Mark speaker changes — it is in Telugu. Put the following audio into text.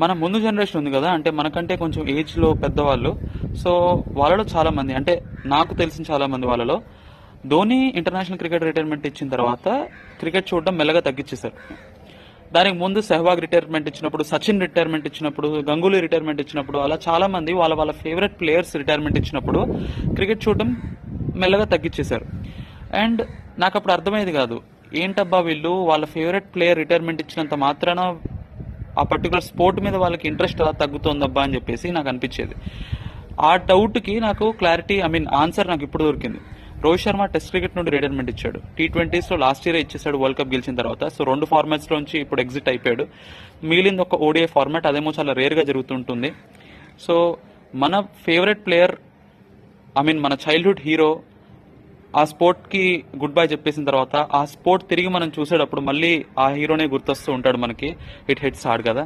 Speaker 1: మన ముందు జనరేషన్ ఉంది కదా, అంటే మనకంటే కొంచెం ఏజ్లో పెద్దవాళ్ళు. సో వాళ్ళలో చాలా మంది, అంటే నాకు తెలిసిన చాలా మంది వాళ్ళలో ధోని ఇంటర్నేషనల్ క్రికెట్ రిటైర్మెంట్ ఇచ్చిన తర్వాత క్రికెట్ చూడడం మెల్లగా తగ్గించేశారు. దానికి ముందు సెహ్వాగ్ రిటైర్మెంట్ ఇచ్చినప్పుడు, సచిన్ రిటైర్మెంట్ ఇచ్చినప్పుడు, గంగూలీ రిటైర్మెంట్ ఇచ్చినప్పుడు, అలా చాలా మంది వాళ్ళ వాళ్ళ ఫేవరెట్ ప్లేయర్స్ రిటైర్మెంట్ ఇచ్చినప్పుడు క్రికెట్ చూడడం మెల్లగా తగ్గించేశారు. అండ్ నాకు అప్పుడు అర్థమయ్యేది కాదు, ఏంటబ్బా వీళ్ళు వాళ్ళ ఫేవరెట్ ప్లేయర్ రిటైర్మెంట్ ఇచ్చినంత మాత్రాన ఆ పర్టికులర్ స్పోర్ట్ మీద వాళ్ళకి ఇంట్రెస్ట్ అలా తగ్గుతోందబ్బా అని చెప్పేసి నాకు అనిపించేది. ఆ డౌట్కి నాకు క్లారిటీ, ఆన్సర్ నాకు ఇప్పుడు దొరికింది. రోహిత్ శర్మ టెస్ట్ క్రికెట్ నుండి రిటైర్మెంట్ ఇచ్చాడు. T20s లాస్ట్ ఇయర్ ఇచ్చేసాడు వరల్డ్ కప్ గెలిచిన తర్వాత. సో 2 ఫార్మాట్స్ నుంచి ఇప్పుడు ఎగ్జిట్ అయిపోయాడు. మిగిలింది ఒక ODI ఫార్మాట్, అదేమో చాలా రేర్గా జరుగుతుంటుంది. సో మన ఫేవరెట్ ప్లేయర్, మన చైల్డ్హుడ్ హీరో ఆ స్పోర్ట్కి గుడ్ బై చెప్పేసిన తర్వాత ఆ స్పోర్ట్ తిరిగి మనం చూసేటప్పుడు మళ్ళీ ఆ హీరోనే గుర్తొస్తూ ఉంటాడు మనకి. ఇట్ హిట్స్ హార్డ్ కదా.